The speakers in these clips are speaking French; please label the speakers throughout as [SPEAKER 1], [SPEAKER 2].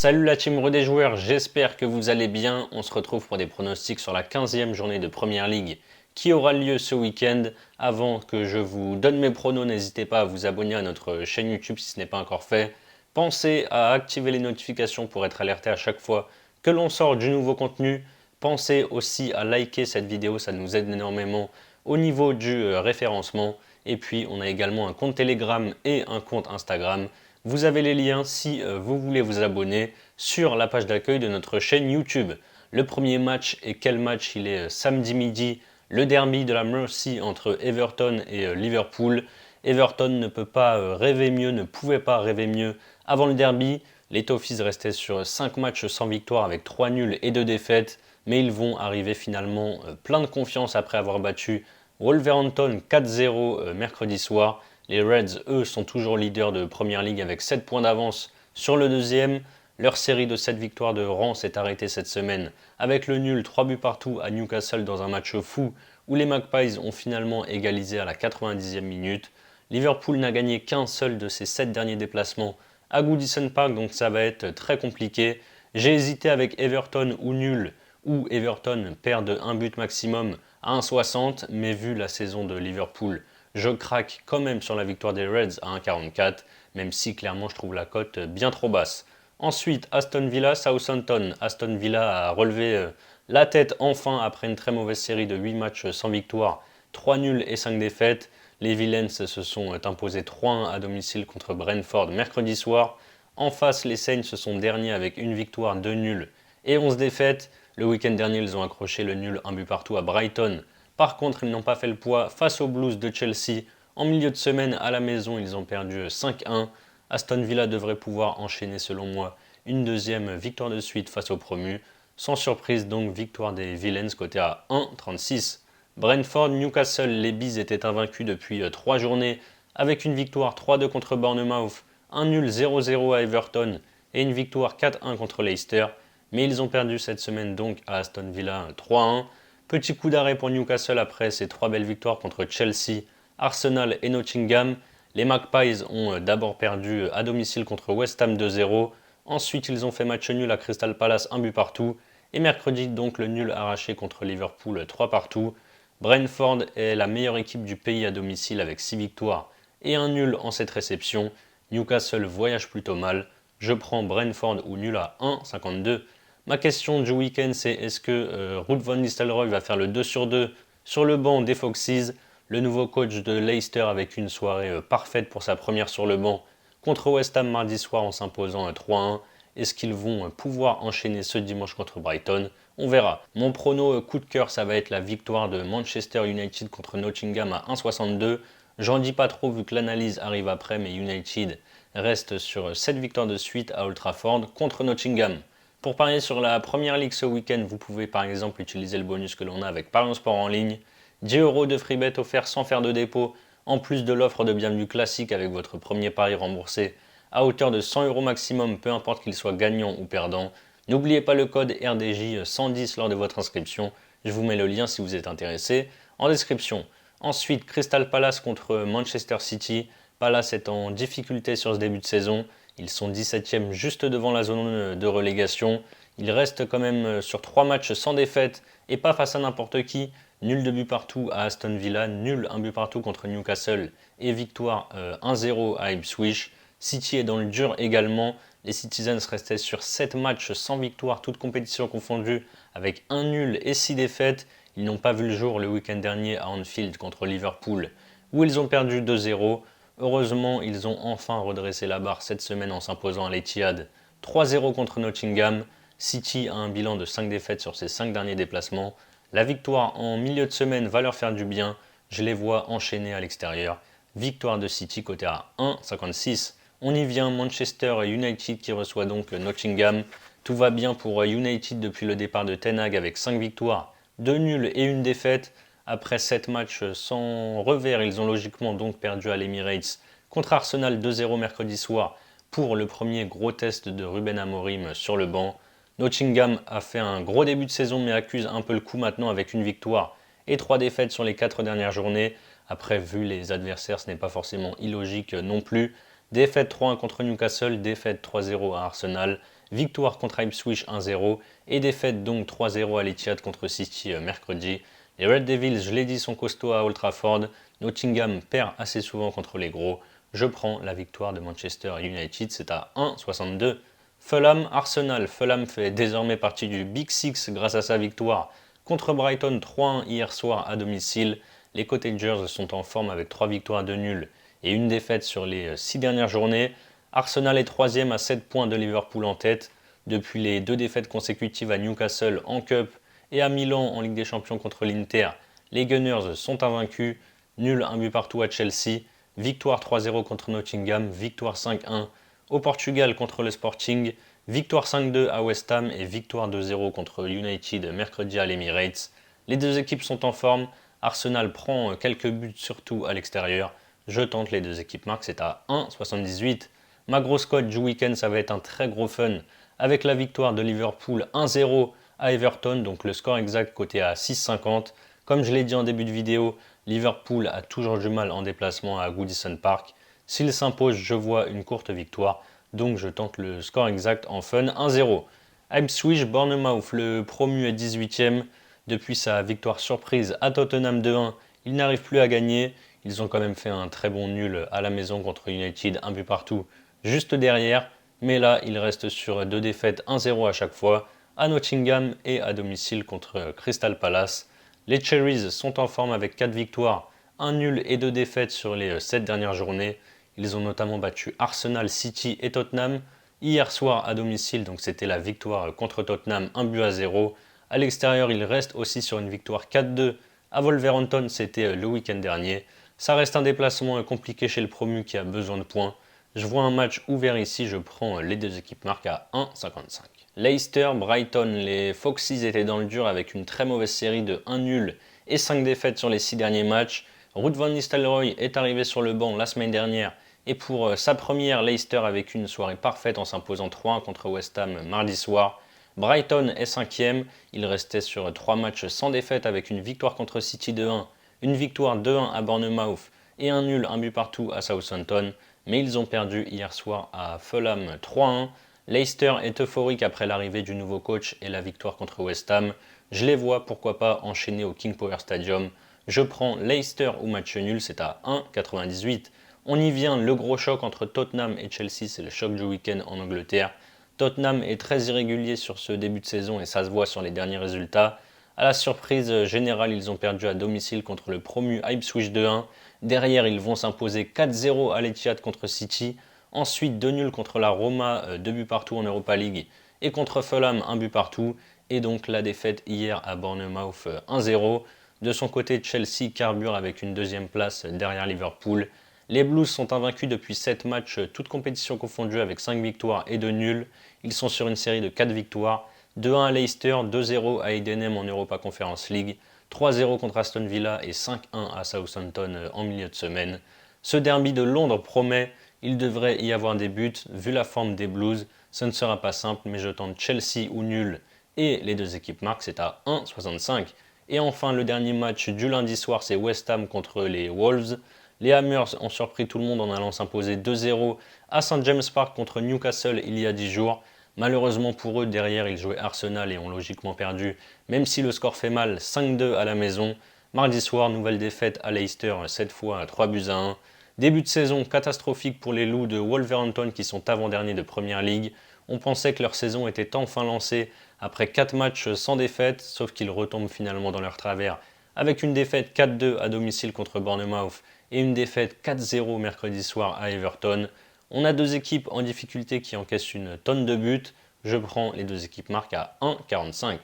[SPEAKER 1] Salut la team des joueurs, j'espère que vous allez bien. On se retrouve pour des pronostics sur la 15e journée de Première League qui aura lieu ce week-end. Avant que je vous donne mes pronos, n'hésitez pas à vous abonner à notre chaîne YouTube si ce n'est pas encore fait. Pensez à activer les notifications pour être alerté à chaque fois que l'on sort du nouveau contenu. Pensez aussi à liker cette vidéo, ça nous aide énormément au niveau du référencement. Et puis on a également un compte Telegram et un compte Instagram. Vous avez les liens si vous voulez vous abonner sur la page d'accueil de notre chaîne YouTube. Le premier match, et quel match? Il est samedi midi, le derby de la Mercy entre Everton et Liverpool. Everton ne peut pas rêver mieux, ne pouvait pas rêver mieux avant le derby. Les Toffees restaient sur 5 matchs sans victoire avec 3 nuls et 2 défaites, mais ils vont arriver finalement plein de confiance après avoir battu Wolverhampton 4-0 mercredi soir. Les Reds, eux, sont toujours leaders de Première League avec 7 points d'avance sur le deuxième. Leur série de 7 victoires de rang s'est arrêtée cette semaine avec le nul 3 buts partout à Newcastle dans un match fou où les Magpies ont finalement égalisé à la 90e minute. Liverpool n'a gagné qu'un seul de ses 7 derniers déplacements à Goodison Park, donc ça va être très compliqué. J'ai hésité avec Everton ou nul, ou Everton perd un but maximum à 1,60, mais vu la saison de Liverpool, je craque quand même sur la victoire des Reds à 1,44, même si clairement je trouve la cote bien trop basse. Ensuite, Aston Villa, Southampton. Aston Villa a relevé la tête enfin après une très mauvaise série de 8 matchs sans victoire, 3 nuls et 5 défaites. Les Villains se sont imposés 3-1 à domicile contre Brentford mercredi soir. En face, les Saints sont derniers avec une victoire, 2 nuls et 11 défaites. Le week-end dernier, ils ont accroché le nul un but partout à Brighton. Par contre, ils n'ont pas fait le poids face aux Blues de Chelsea. En milieu de semaine, à la maison, ils ont perdu 5-1. Aston Villa devrait pouvoir enchaîner, selon moi, une deuxième victoire de suite face aux promus. Sans surprise, donc, victoire des Villains côté à 1,36. Brentford, Newcastle, les Bees étaient invaincus depuis 3 journées avec une victoire 3-2 contre Bournemouth, un nul 0-0 à Everton et une victoire 4-1 contre Leicester. Mais ils ont perdu cette semaine donc à Aston Villa 3-1. Petit coup d'arrêt pour Newcastle après ces 3 belles victoires contre Chelsea, Arsenal et Nottingham. Les Magpies ont d'abord perdu à domicile contre West Ham 2-0. Ensuite, ils ont fait match nul à Crystal Palace, un but partout. Et mercredi, donc, le nul arraché contre Liverpool 3 partout. Brentford est la meilleure équipe du pays à domicile avec 6 victoires et un nul en cette réception. Newcastle voyage plutôt mal. Je prends Brentford ou nul à 1,52. Ma question du week-end, c'est est-ce que Ruud van Nistelrooy va faire le 2 sur 2 sur le banc des Foxes, le nouveau coach de Leicester avec une soirée parfaite pour sa première sur le banc contre West Ham mardi soir en s'imposant 3-1. Est-ce qu'ils vont pouvoir enchaîner ce dimanche contre Brighton? On verra. Mon prono coup de cœur, ça va être la victoire de Manchester United contre Nottingham à 1,62. J'en dis pas trop vu que l'analyse arrive après, mais United reste sur 7 victoires de suite à Old Trafford contre Nottingham. Pour parier sur la Première Ligue ce week-end, vous pouvez par exemple utiliser le bonus que l'on a avec Parions Sport en ligne. 10 euros de free bet offert sans faire de dépôt, en plus de l'offre de bienvenue classique avec votre premier pari remboursé à hauteur de 100 euros maximum, peu importe qu'il soit gagnant ou perdant. N'oubliez pas le code RDJ 110 lors de votre inscription. Je vous mets le lien si vous êtes intéressé en description. Ensuite, Crystal Palace contre Manchester City. Palace est en difficulté sur ce début de saison. Ils sont 17e juste devant la zone de relégation. Ils restent quand même sur 3 matchs sans défaite et pas face à n'importe qui. Nul de but partout à Aston Villa, nul un but partout contre Newcastle et victoire 1-0 à Ipswich. City est dans le dur également. Les Citizens restaient sur 7 matchs sans victoire, toutes compétitions confondues, avec un nul et 6 défaites. Ils n'ont pas vu le jour le week-end dernier à Anfield contre Liverpool, où ils ont perdu 2-0. Heureusement, ils ont enfin redressé la barre cette semaine en s'imposant à l'Etihad 3-0 contre Nottingham. City a un bilan de 5 défaites sur ses 5 derniers déplacements. La victoire en milieu de semaine va leur faire du bien. Je les vois enchaîner à l'extérieur. Victoire de City côté à 1,56. On y vient, Manchester United qui reçoit donc Nottingham. Tout va bien pour United depuis le départ de Ten Hag avec 5 victoires, 2 nuls et une défaite. Après 7 matchs sans revers, ils ont logiquement donc perdu à l'Emirates contre Arsenal 2-0 mercredi soir pour le premier gros test de Ruben Amorim sur le banc. Nottingham a fait un gros début de saison mais accuse un peu le coup maintenant avec une victoire et 3 défaites sur les 4 dernières journées. Après, vu les adversaires, ce n'est pas forcément illogique non plus. Défaite 3-1 contre Newcastle, défaite 3-0 à Arsenal, victoire contre Ipswich 1-0 et défaite donc 3-0 à l'Etihad contre City mercredi. Les Red Devils, je l'ai dit, sont costauds à Old Trafford. Nottingham perd assez souvent contre les gros. Je prends la victoire de Manchester United, c'est à 1,62. Fulham, Arsenal. Fulham fait désormais partie du Big Six grâce à sa victoire contre Brighton 3-1 hier soir à domicile. Les Cottagers sont en forme avec 3 victoires de nul et une défaite sur les 6 dernières journées. Arsenal est 3e à 7 points de Liverpool en tête. Depuis les 2 défaites consécutives à Newcastle en Cup et à Milan en Ligue des Champions contre l'Inter, les Gunners sont invaincus. Nul 1 but partout à Chelsea. Victoire 3-0 contre Nottingham. Victoire 5-1 au Portugal contre le Sporting. Victoire 5-2 à West Ham et victoire 2-0 contre United mercredi à l'Emirates. Les deux équipes sont en forme. Arsenal prend quelques buts surtout à l'extérieur. Je tente les deux équipes marques, c'est à 1,78. Ma grosse cote du week-end, ça va être un très gros fun avec la victoire de Liverpool 1-0 à Everton, donc le score exact coté à 6,50. Comme je l'ai dit en début de vidéo, Liverpool a toujours du mal en déplacement à Goodison Park. S'il s'impose, je vois une courte victoire, donc je tente le score exact en fun 1-0. Ipswich Bournemouth, le promu est 18e. Depuis sa victoire surprise à Tottenham 2-1, il n'arrive plus à gagner. Ils ont quand même fait un très bon nul à la maison contre United, un but partout, juste derrière. Mais là, il reste sur 2 défaites 1-0 à chaque fois, à Nottingham et à domicile contre Crystal Palace. Les Cherries sont en forme avec 4 victoires, 1 nul et 2 défaites sur les 7 dernières journées. Ils ont notamment battu Arsenal, City et Tottenham hier soir à domicile, donc c'était la victoire contre Tottenham, 1-0. À l'extérieur, ils restent aussi sur une victoire 4-2 à Wolverhampton, c'était le week-end dernier. Ça reste un déplacement compliqué chez le promu qui a besoin de points. Je vois un match ouvert ici, je prends les deux équipes marques à 1,55. Leicester, Brighton, les Foxes étaient dans le dur avec une très mauvaise série de 1 nul et 5 défaites sur les 6 derniers matchs. Ruud van Nistelrooy est arrivé sur le banc la semaine dernière et pour sa première, Leicester avec une soirée parfaite en s'imposant 3-1 contre West Ham mardi soir. Brighton est 5e, il restait sur 3 matchs sans défaite avec une victoire contre City 2-1, une victoire 2-1 à Bournemouth et un nul, un but partout à Southampton, mais ils ont perdu hier soir à Fulham 3-1. Leicester est euphorique après l'arrivée du nouveau coach et la victoire contre West Ham. Je les vois, pourquoi pas, enchaîner au King Power Stadium. Je prends Leicester ou match nul, c'est à 1,98. On y vient, le gros choc entre Tottenham et Chelsea, c'est le choc du week-end en Angleterre. Tottenham est très irrégulier sur ce début de saison et ça se voit sur les derniers résultats. À la surprise générale, ils ont perdu à domicile contre le promu Ipswich 2-1. Derrière, ils vont s'imposer 4-0 à l'Etihad contre City. Ensuite, 2 nuls contre la Roma, 2 buts partout en Europa League. Et contre Fulham, 1 but partout. Et donc la défaite hier à Bournemouth 1-0. De son côté, Chelsea carbure avec une deuxième place derrière Liverpool. Les Blues sont invaincus depuis 7 matchs, toutes compétitions confondues avec 5 victoires et 2 nuls. Ils sont sur une série de 4 victoires. 2-1 à Leicester, 2-0 à Heidenheim en Europa Conference League, 3-0 contre Aston Villa et 5-1 à Southampton en milieu de semaine. Ce derby de Londres promet, il devrait y avoir des buts. Vu la forme des Blues, ce ne sera pas simple, mais je tente Chelsea ou nul et les deux équipes marquent, c'est à 1,65. Et enfin, le dernier match du lundi soir, c'est West Ham contre les Wolves. Les Hammers ont surpris tout le monde en allant s'imposer 2-0 à St James Park contre Newcastle il y a 10 jours. Malheureusement pour eux, derrière, ils jouaient Arsenal et ont logiquement perdu, même si le score fait mal, 5-2 à la maison. Mardi soir, nouvelle défaite à Leicester, cette fois à 3-1. Début de saison catastrophique pour les Loups de Wolverhampton qui sont avant-derniers de Première League. On pensait que leur saison était enfin lancée après 4 matchs sans défaite, sauf qu'ils retombent finalement dans leur travers avec une défaite 4-2 à domicile contre Bournemouth et une défaite 4-0 mercredi soir à Everton. On a deux équipes en difficulté qui encaissent une tonne de buts. Je prends les deux équipes marques à 1,45.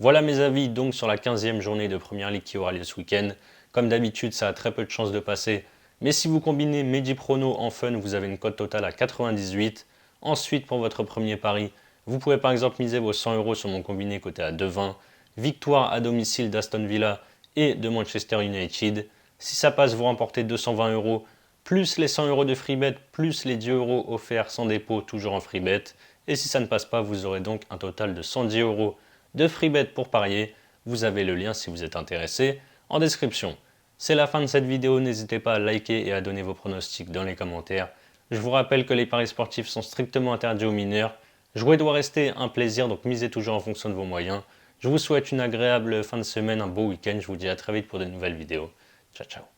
[SPEAKER 1] Voilà mes avis donc sur la 15e journée de Première Ligue qui aura lieu ce week-end. Comme d'habitude, ça a très peu de chances de passer. Mais si vous combinez mes 10 pronos en fun, vous avez une cote totale à 98. Ensuite, pour votre premier pari, vous pouvez par exemple miser vos 100 € sur mon combiné coté à 2,20. Victoire à domicile d'Aston Villa et de Manchester United. Si ça passe, vous remportez 220 €, plus les 100 € de freebet, plus les 10 € offerts sans dépôt, toujours en freebet. Et si ça ne passe pas, vous aurez donc un total de 110 € de freebet pour parier. Vous avez le lien si vous êtes intéressé en description. C'est la fin de cette vidéo, n'hésitez pas à liker et à donner vos pronostics dans les commentaires. Je vous rappelle que les paris sportifs sont strictement interdits aux mineurs. Jouer doit rester un plaisir, donc misez toujours en fonction de vos moyens. Je vous souhaite une agréable fin de semaine, un beau week-end. Je vous dis à très vite pour de nouvelles vidéos. Ciao, ciao.